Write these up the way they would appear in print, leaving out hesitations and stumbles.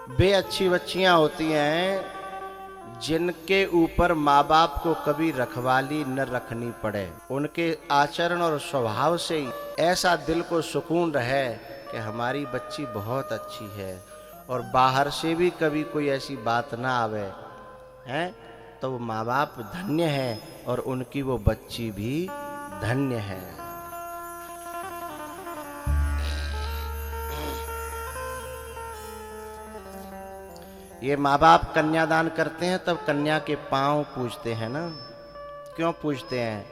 वे अच्छी बच्चियां होती हैं जिनके ऊपर माँ बाप को कभी रखवाली न रखनी पड़े। उनके आचरण और स्वभाव से ही ऐसा दिल को सुकून रहे कि हमारी बच्ची बहुत अच्छी है, और बाहर से भी कभी कोई ऐसी बात ना आवे हैं, तो वो माँ बाप धन्य है और उनकी वो बच्ची भी धन्य है। ये माँ बाप कन्यादान करते हैं तब कन्या के पांव पूजते हैं ना। क्यों पूजते हैं?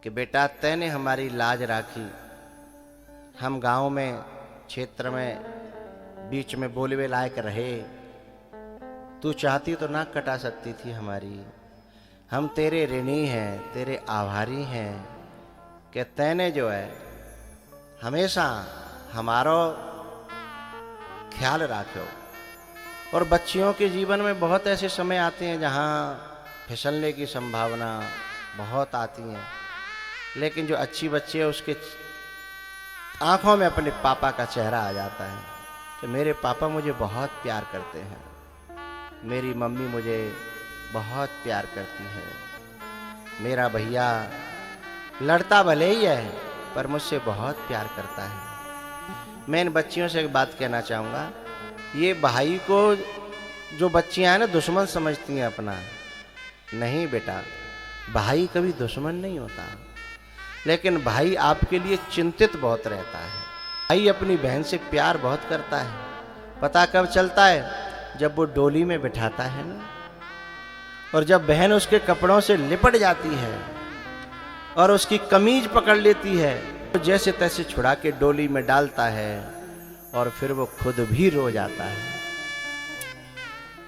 कि बेटा तैने हमारी लाज राखी, हम गांव में क्षेत्र में बीच में बोलवे लायक रहे, तू चाहती तो नाक कटा सकती थी हमारी। हम तेरे ऋणी हैं, तेरे आभारी हैं कि तैने जो है हमेशा हमारो ख्याल राखो। और बच्चियों के जीवन में बहुत ऐसे समय आते हैं जहाँ फिसलने की संभावना बहुत आती है, लेकिन जो अच्छी बच्ची है उसके आंखों में अपने पापा का चेहरा आ जाता है कि मेरे पापा मुझे बहुत प्यार करते हैं, मेरी मम्मी मुझे बहुत प्यार करती है, मेरा भैया लड़ता भले ही है पर मुझसे बहुत प्यार करता है। मैं इन बच्चियों से एक बात कहना चाहूँगा, ये भाई को जो बच्चियां हैं ना दुश्मन समझती हैं अपना, नहीं बेटा, भाई कभी दुश्मन नहीं होता, लेकिन भाई आपके लिए चिंतित बहुत रहता है। भाई अपनी बहन से प्यार बहुत करता है। पता कब चलता है? जब वो डोली में बिठाता है ना, और जब बहन उसके कपड़ों से लिपट जाती है और उसकी कमीज पकड़ लेती है तो जैसे तैसे छुड़ा के डोली में डालता है और फिर वो खुद भी रो जाता है।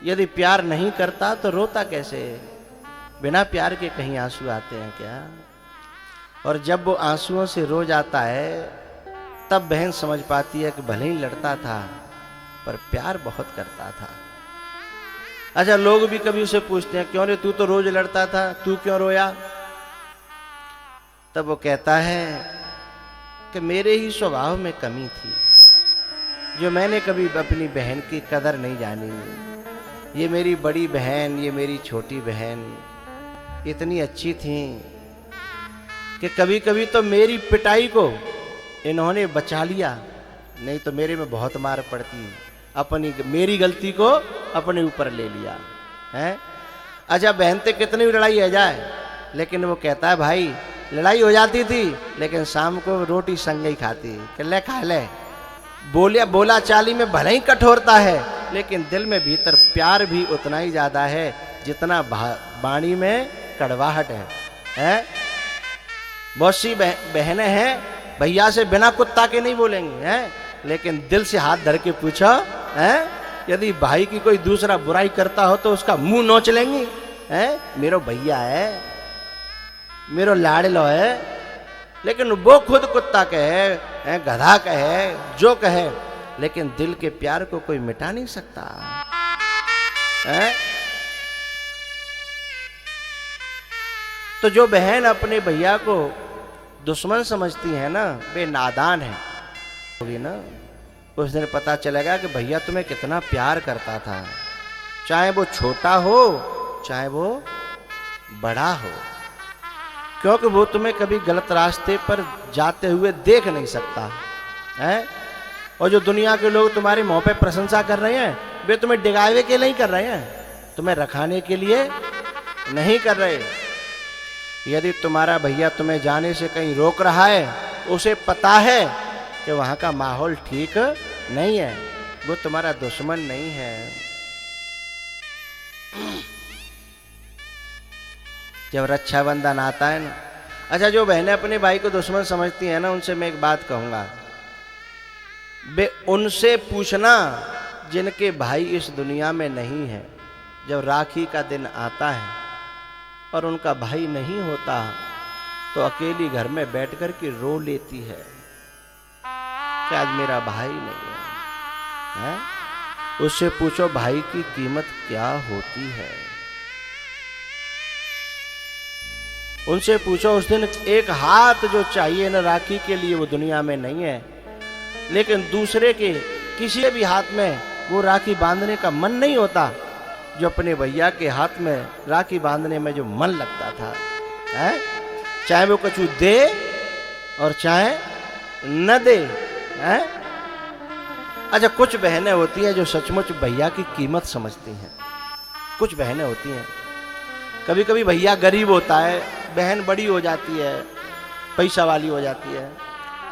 यदि प्यार नहीं करता तो रोता कैसे? बिना प्यार के कहीं आंसू आते हैं क्या? और जब वो आंसुओं से रो जाता है तब बहन समझ पाती है कि भले ही लड़ता था पर प्यार बहुत करता था। अच्छा, लोग भी कभी उसे पूछते हैं, क्यों रे तू तो रोज लड़ता था, तू क्यों रोया? तब वो कहता है कि मेरे ही स्वभाव में कमी थी, जो मैंने कभी अपनी बहन की कदर नहीं जानी। ये मेरी बड़ी बहन, ये मेरी छोटी बहन इतनी अच्छी थी कि कभी कभी तो मेरी पिटाई को इन्होंने बचा लिया, नहीं तो मेरे में बहुत मार पड़ती। अपनी मेरी गलती को अपने ऊपर ले लिया है। अच्छा, बहन से कितनी लड़ाई हो जाए, लेकिन वो कहता है भाई लड़ाई हो जाती थी लेकिन शाम को रोटी संग ही खाती कि ले खा ले। बोला चाली में भले ही कठोरता है लेकिन दिल में भीतर प्यार भी उतना ही ज्यादा है जितना वाणी में कड़वाहट है? बहुत सी बहनें हैं भैया से बिना कुत्ता के नहीं बोलेंगी हैं, लेकिन दिल से हाथ धर के पूछो हैं, यदि भाई की कोई दूसरा बुराई करता हो तो उसका मुंह नोच लेंगी हैं। मेरो भैया है, मेरो लाडलो है, लेकिन वो खुद कुत्ता कहे, गधा कहे, जो कहे, लेकिन दिल के प्यार को कोई मिटा नहीं सकता है? तो जो बहन अपने भैया को दुश्मन समझती है ना, वे नादान है होगी ना। उस दिन पता चलेगा कि भैया तुम्हें कितना प्यार करता था, चाहे वो छोटा हो चाहे वो बड़ा हो, क्योंकि वो तुम्हें कभी गलत रास्ते पर जाते हुए देख नहीं सकता है। और जो दुनिया के लोग तुम्हारे मुंह पे प्रशंसा कर रहे हैं वे तुम्हें डिगावे के लिए कर रहे हैं, तुम्हें रखाने के लिए नहीं कर रहे। यदि तुम्हारा भैया तुम्हें जाने से कहीं रोक रहा है, उसे पता है कि वहां का माहौल ठीक नहीं है, वो तुम्हारा दुश्मन नहीं है। जब रक्षाबंधन आता है ना, अच्छा, जो बहनें अपने भाई को दुश्मन समझती हैं ना, उनसे मैं एक बात कहूंगा, बे उनसे पूछना जिनके भाई इस दुनिया में नहीं है। जब राखी का दिन आता है और उनका भाई नहीं होता तो अकेली घर में बैठ कर के रो लेती है कि आज मेरा भाई नहीं है? उससे पूछो भाई की कीमत क्या होती है। उनसे पूछो उस दिन एक हाथ जो चाहिए ना राखी के लिए वो दुनिया में नहीं है, लेकिन दूसरे के किसी भी हाथ में वो राखी बांधने का मन नहीं होता जो अपने भैया के हाथ में राखी बांधने में जो मन लगता था, है? चाहे वो कुछ दे और चाहे न दे, है? अच्छा, कुछ बहनें होती हैं जो सचमुच भैया की कीमत समझती हैं। कुछ बहनें होती हैं, कभी कभी भैया गरीब होता है, बहन बड़ी हो जाती है, पैसा वाली हो जाती है,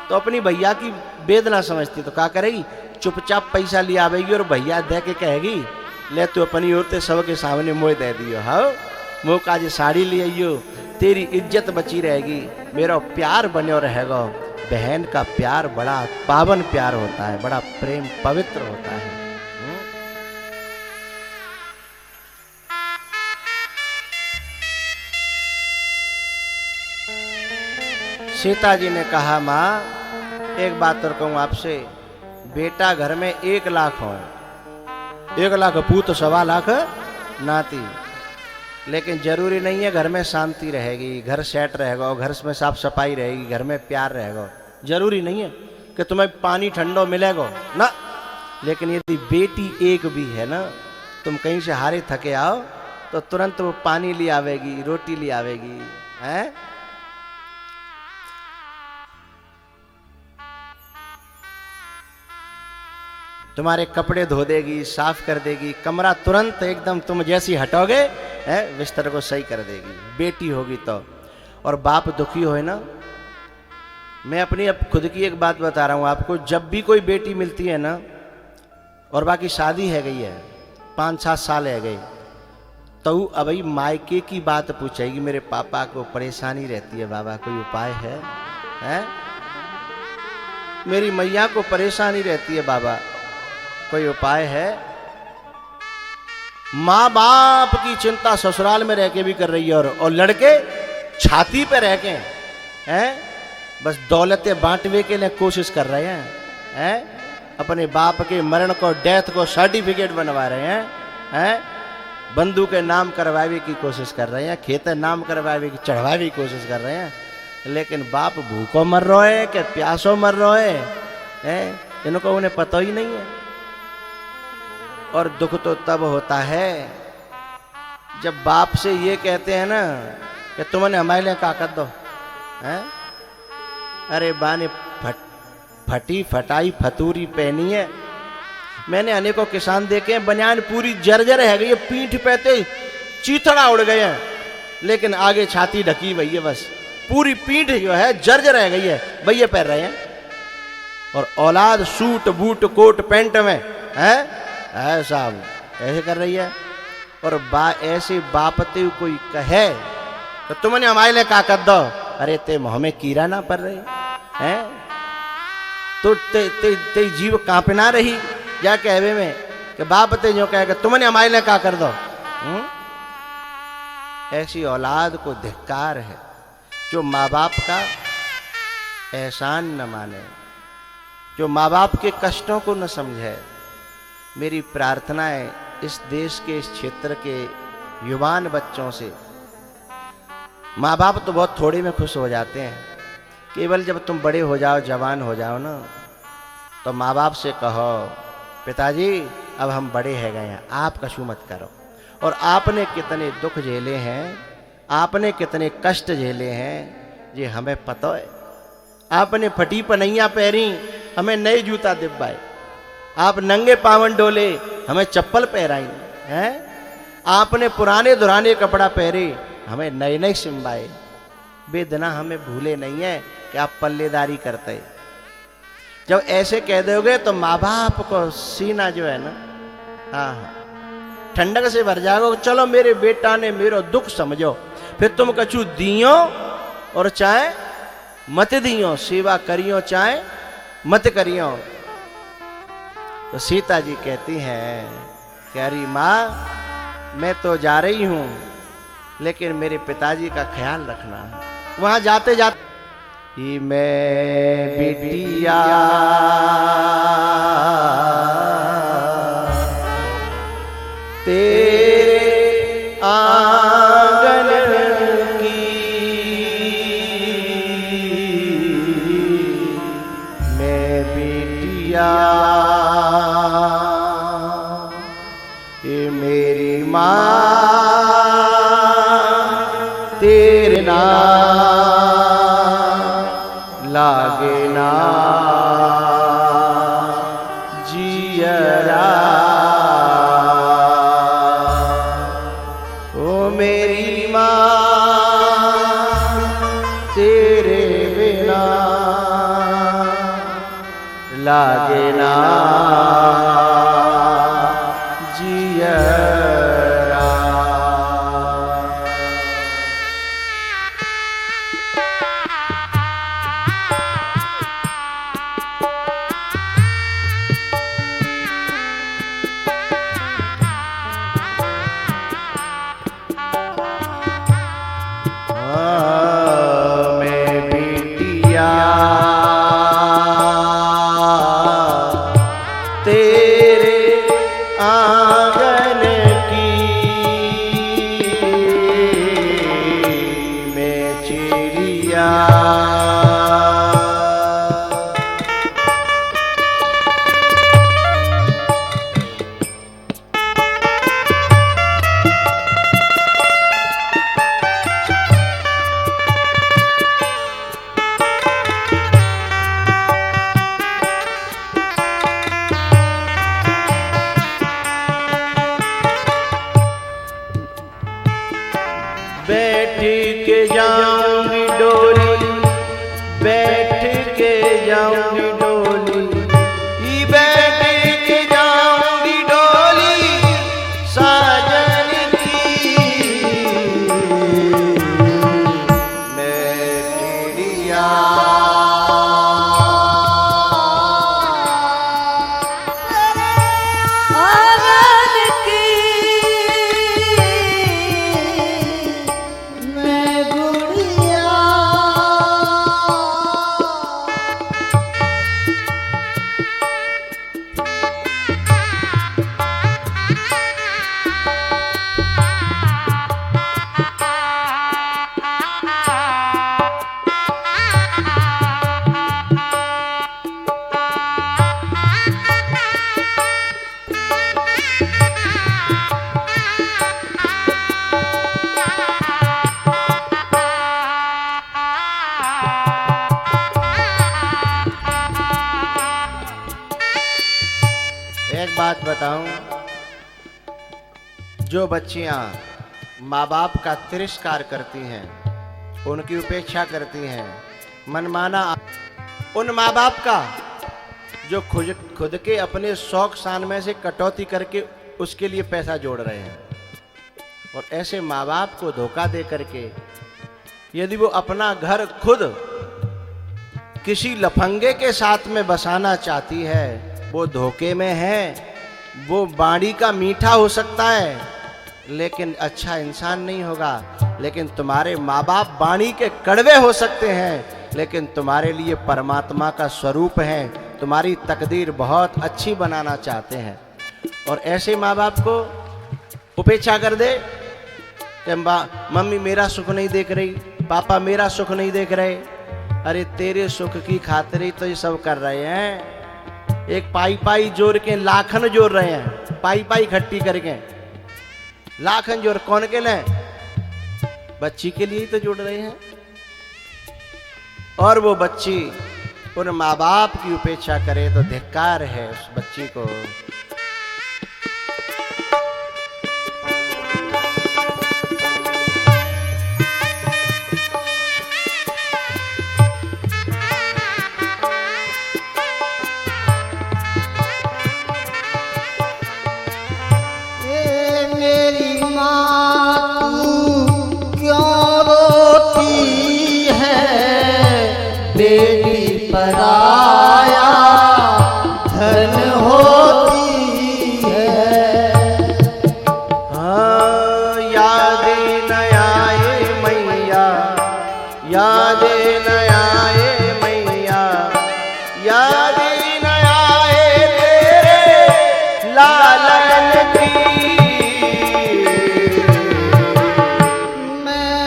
तो अपनी भैया की वेदना समझती, तो क्या करेगी, चुपचाप पैसा ले आवेगी और भैया दे के कहेगी, ले तू अपनी औरतें सबके सामने मोह दे दियो, हाँ मोह का जो साड़ी ले आइयो, तेरी इज्जत बची रहेगी, मेरा प्यार बनो रहेगा। बहन का प्यार बड़ा पावन प्यार होता है, बड़ा प्रेम पवित्र होता है। सीता जी ने कहा, माँ एक बात और कहूं आपसे, बेटा घर में 1 लाख हो, 1 लाख पूत 1.25 लाख नाती, लेकिन जरूरी नहीं है घर में शांति रहेगी, घर सेट रहेगा, घर में साफ सफाई रहेगी, घर में प्यार रहेगा। जरूरी नहीं है कि तुम्हें पानी ठंडो मिलेगा ना, लेकिन यदि बेटी एक भी है ना, तुम कहीं से हारे थके आओ तो तुरंत वो पानी ले आवेगी, रोटी ले आवेगी, है? तुम्हारे कपड़े धो देगी, साफ कर देगी, कमरा तुरंत एकदम तुम जैसी हटोगे है बिस्तर को सही कर देगी, बेटी होगी तो। और बाप दुखी हो ना, मैं अपनी अब खुद की एक बात बता रहा हूं आपको, जब भी कोई बेटी मिलती है ना और बाकी शादी है गई है, 5-7 साल है गई, तो अब मायके की बात पूछेगी, मेरे पापा को परेशानी रहती है बाबा, कोई उपाय है? मेरी मैया को परेशानी रहती है बाबा, कोई उपाय है? माँ बाप की चिंता ससुराल में रह के भी कर रही है, और लड़के छाती पे रह के हैं बस दौलतें बांटने के लिए कोशिश कर रहे हैं, अपने बाप के मरण को, डेथ को सर्टिफिकेट बनवा रहे हैं, बंधु के नाम करवावे की कोशिश कर रहे हैं, खेत नाम करवावे की चढ़वावे की कोशिश कर रहे हैं, लेकिन बाप भूखों मर रहे हैं कि प्यासों मर रहे हैं, इनको उन्हें पता ही नहीं है। और दुख तो तब होता है जब बाप से ये कहते हैं ना कि तुमने हमारे लिए का कर दो, हैं? अरे बाने फटी फटाई फतूरी पहनी है, मैंने अनेकों किसान देखे हैं, बनियान पूरी जर्जर है गई है, पीठ पे चीथड़ा उड़ गए हैं, लेकिन आगे छाती ढकी हुई है, बस पूरी पीठ जो है जर्जर रह गई है, भैया पहन रहे हैं। और औलाद सूट बूट कोट पैंट में है ऐसा ऐसे कर रही है, और ऐसे बापते कोई कहे तो तुमने हमारे लिए का कर दो, अरे ते मुँह में कीड़ा ना पड़ रही है, तो ते जीव कांपना रही या कहवे में कि बाप ते जो कहेगा तुमने हमारे लिए का कर दो। ऐसी औलाद को धिक्कार है जो माँ बाप का एहसान न माने, जो माँ बाप के कष्टों को न समझे। मेरी प्रार्थना है इस देश के, इस क्षेत्र के युवान बच्चों से, माँ बाप तो बहुत थोड़े में खुश हो जाते हैं, केवल जब तुम बड़े हो जाओ, जवान हो जाओ ना, तो माँ बाप से कहो पिताजी अब हम बड़े हैं गए हैं, आप कशु मत करो। और आपने कितने दुख झेले हैं, आपने कितने कष्ट झेले हैं, ये हमें पता है। आपने फटी पनैया पहरी, हमें नए जूता दिब्बाए, आप नंगे पावन डोले, हमें चप्पल पहराई हैं, आपने पुराने दुराने कपड़ा पहरे, हमें नए नए सिम्बाए। बेदना हमें भूले नहीं है कि आप पल्लेदारी करते। जब ऐसे कह दोगे तो माँ बाप को सीना जो है ना, हाँ ठंडक से भर जाएगा, चलो मेरे बेटा ने मेरो दुख समझो। फिर तुम कछु दियो और चाहे मत दियो, सेवा करियो चाहे मत करियो। तो सीता जी कहती हैं कि अरे माँ मैं तो जा रही हूं, लेकिन मेरे पिताजी का ख्याल रखना। वहां जाते जाते ही मैं बिटिया तेरे आंगन की मैं बिटिया माँ तेरे नाम लागे ना जियरा। ओ मेरी माँ तेरे बिना लागे ना जियरा। मैं बिटिया तेरे आंगन की, मैं चिड़िया बैठ के जाऊंगी डोली, बैठ के जाऊंगी डोली, बैठ के जाऊंगी डोली साजन की। मैं चिड़िया एक बात बताऊं, जो बच्चियां माँ बाप का तिरस्कार करती हैं, उनकी उपेक्षा करती हैं, मनमाना उन माँ बाप का जो खुद के अपने शौक शान में से कटौती करके उसके लिए पैसा जोड़ रहे हैं, और ऐसे माँ बाप को धोखा दे करके यदि वो अपना घर खुद किसी लफंगे के साथ में बसाना चाहती है, वो धोखे में है। वो बाड़ी का मीठा हो सकता है लेकिन अच्छा इंसान नहीं होगा। लेकिन तुम्हारे माँ बाप बाणी के कड़वे हो सकते हैं लेकिन तुम्हारे लिए परमात्मा का स्वरूप है, तुम्हारी तकदीर बहुत अच्छी बनाना चाहते हैं। और ऐसे माँ बाप को उपेक्षा कर दे कि मम्मी मेरा सुख नहीं देख रही, पापा मेरा सुख नहीं देख रहे। अरे तेरे सुख की खातिर ही तो ये सब कर रहे हैं। एक पाई पाई जोड़ के लाखन जोड़ रहे हैं, पाई पाई इकट्ठी करके लाखन जोड़ कौन के लिए? बच्ची के लिए ही तो जोड़ रहे हैं। और वो बच्ची उन माँ बाप की उपेक्षा करे तो धिक्कार है उस बच्ची को। बेटी पराया धन होती है। हाँ याद न आए मैया, याद न आए मैया, याद न आए तेरे लालन की। मैं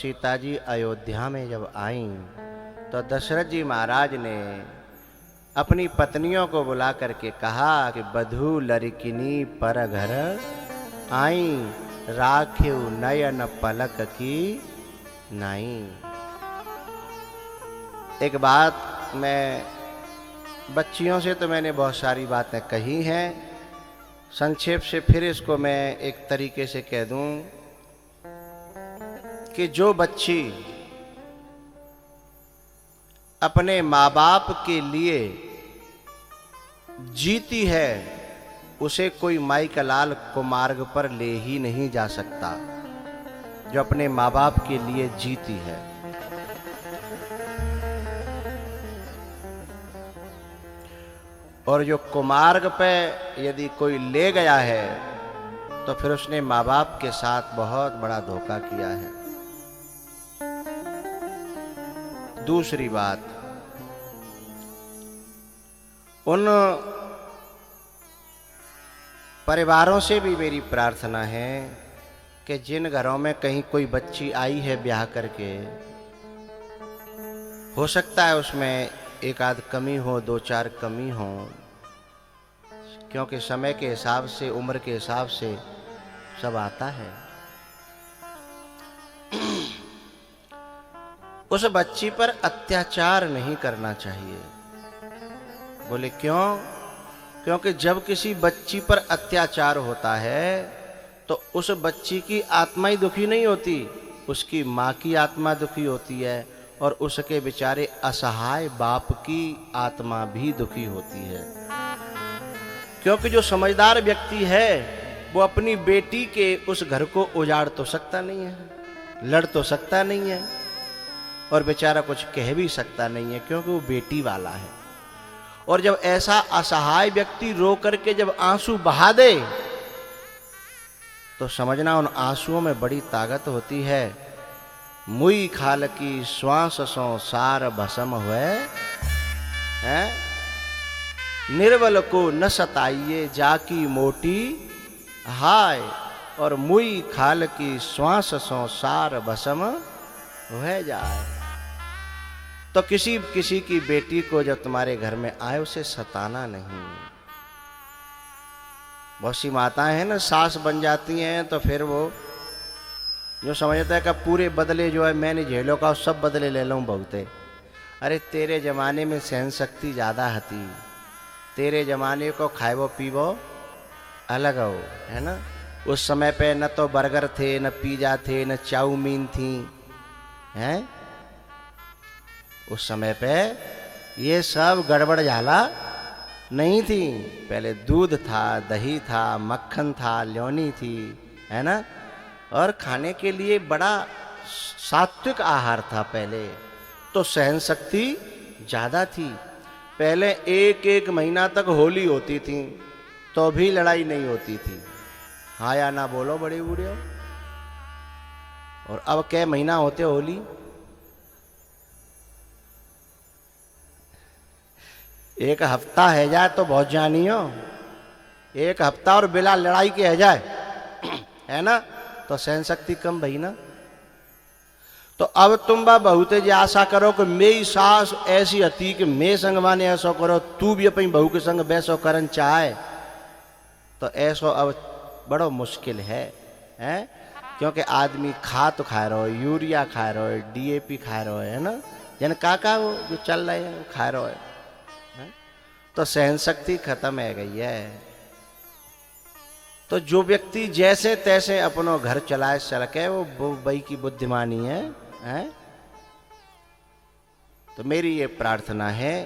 सीता जी अयोध्या में जब आईं तो दशरथ जी महाराज ने अपनी पत्नियों को बुला करके कहा कि बधू लड़किनी पर घर आई, राख्यु नयन पलक की नाई। एक बात, मैं बच्चियों से तो मैंने बहुत सारी बातें कही हैं, संक्षेप से फिर इसको मैं एक तरीके से कह दूं कि जो बच्ची अपने माँ बाप के लिए जीती है उसे कोई माई का लाल कुमार्ग पर ले ही नहीं जा सकता, जो अपने माँ बाप के लिए जीती है। और जो कुमार्ग पे यदि कोई ले गया है तो फिर उसने माँ बाप के साथ बहुत बड़ा धोखा किया है। दूसरी बात, उन परिवारों से भी मेरी प्रार्थना है कि जिन घरों में कहीं कोई बच्ची आई है ब्याह करके, हो सकता है उसमें एक आध कमी हो, दो चार कमी हो, क्योंकि समय के हिसाब से, उम्र के हिसाब से सब आता है। उस बच्ची पर अत्याचार नहीं करना चाहिए। बोले क्यों? क्योंकि जब किसी बच्ची पर अत्याचार होता है तो उस बच्ची की आत्मा ही दुखी नहीं होती, उसकी माँ की आत्मा दुखी होती है और उसके बेचारे असहाय बाप की आत्मा भी दुखी होती है। क्योंकि जो समझदार व्यक्ति है वो अपनी बेटी के उस घर को उजाड़ तो सकता नहीं है, लड़ तो सकता नहीं है और बेचारा कुछ कह भी सकता नहीं है, क्योंकि वो बेटी वाला है। और जब ऐसा असहाय व्यक्ति रो करके जब आंसू बहा दे तो समझना उन आंसुओं में बड़ी ताकत होती है। मुई खाल की श्वास सो सार भस्म हुए, निर्बल को न सताइए जाकी मोटी हाय, और मुई खाल की श्वास सो सार भस्म हो जाए। तो किसी की बेटी को जब तुम्हारे घर में आए उसे सताना नहीं। बहुत सी माताएं हैं ना, सास बन जाती हैं तो फिर वो जो समझता है कि पूरे बदले जो है मैंने झेलो का सब बदले ले लूँ बहुते। अरे तेरे जमाने में सहन शक्ति ज़्यादा हती, तेरे जमाने को खाएबो पीबो अलग हो, है ना। उस समय पे न तो बर्गर थे, न पिज़्ज़ा थे, न चाउमीन थी, हैं। उस समय पे ये सब गड़बड़ झाला नहीं थी। पहले दूध था, दही था, मक्खन था, ल्योनी थी, है ना। और खाने के लिए बड़ा सात्विक आहार था पहले, तो सहन शक्ति ज़्यादा थी। पहले एक एक महीना तक होली होती थी तो भी लड़ाई नहीं होती थी। हाँ या ना बोलो बड़े बूढ़े हो। और अब क्या महीना होते होली? एक हफ्ता है जाए तो बहुत जानी हो, एक हफ्ता और बिना लड़ाई के है जाए, है ना, तो सहन शक्ति कम भई ना। तो अब तुम बा बहुते जे आशा करो कि मेरी सास ऐसी हती कि मैं संग माने ऐसो करो, तू भी अपनी बहू के संग वैसो करन चाहे, तो ऐसो अब बड़ो मुश्किल है? क्योंकि आदमी खा तो खा रहा है, यूरिया खा रहा है, DAP खा रहा है ना, जन काका वो जो चल रहे हैं खा रहा है, तो सहन शक्ति खत्म है गई है। तो जो व्यक्ति जैसे तैसे अपनो घर चलाए सके वो बई की बुद्धिमानी है? तो मेरी ये प्रार्थना है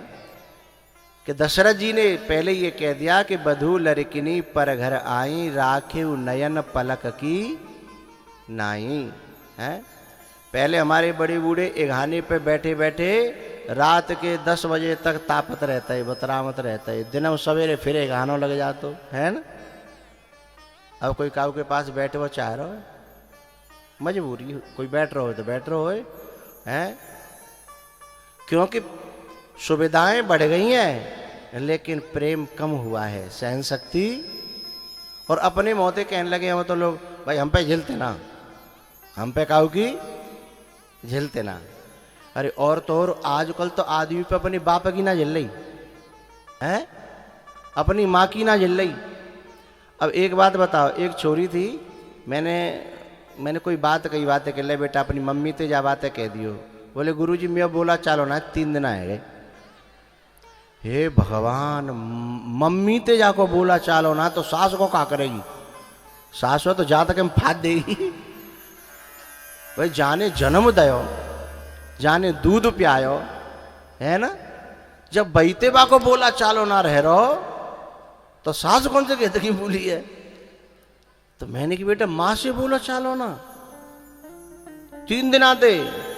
कि दशरथ जी ने पहले ये कह दिया कि बधू लड़किनी पर घर आई, राखिव नयन पलक की नाई, है। पहले हमारे बड़े बूढ़े एघाने पे बैठे बैठे रात के 10 बजे तक तापत रहता है, बतरामत रहता है, दिन सवेरे फिर एघानो लग जातो, है ना। अब कोई काऊ के पास बैठे वो चाह रहा है, मजबूरी, कोई बैठ रहा हो तो बैठ रहा है, क्योंकि सुविधाएं बढ़ गई हैं लेकिन प्रेम कम हुआ है, सहन शक्ति। और अपने मोते कहने लगे हम तो लोग, भाई हम पे झिलते ना, हम पे काऊ की झेलते ना। अरे और तो और आजकल तो आदमी पे अपने बाप की ना झेल रही है, अपनी माँ की ना झेल रही। अब एक बात बताओ, एक छोरी थी, मैंने कोई बात कही, बातें कह ले बेटा अपनी मम्मी ते जा बातें कह दियो। बोले गुरुजी मैं बोला चालो ना 3 दिन आए गए। हे भगवान, मम्मी ते जाको बोला चालो ना तो सास को क्या करेगी? सास हो तो जा तक हम फाद देगी। भाई जाने जन्म दयो, जाने दूध प्यायो, है ना। जब बैते बा को बोला चालो ना रह रहो तो सास कौन से कहते की बोली है? तो मैंने कि बेटा माँ से बोला चालो ना। 3 दिन आते,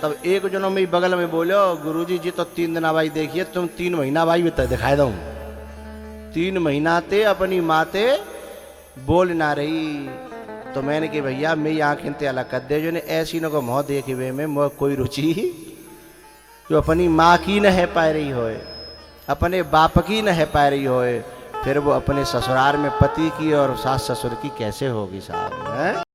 तब एक जनों में बगल में बोलो गुरुजी जी तो 3 दिन भाई देखिए तुम 3 महीना भाई बता दिखाए दो। 3 महीना ते अपनी माते बोल ना रही। तो मैंने कि भैया मेरी आंखें ते अलग कर दे, जो ने ऐसी न को मोह देखे हुए में मोह कोई रुचि जो अपनी माँ की न है पा रही होए, अपने बाप की न है पा रही होए, फिर वो अपने ससुराल में पति की और सास ससुर की कैसे होगी साहब, है?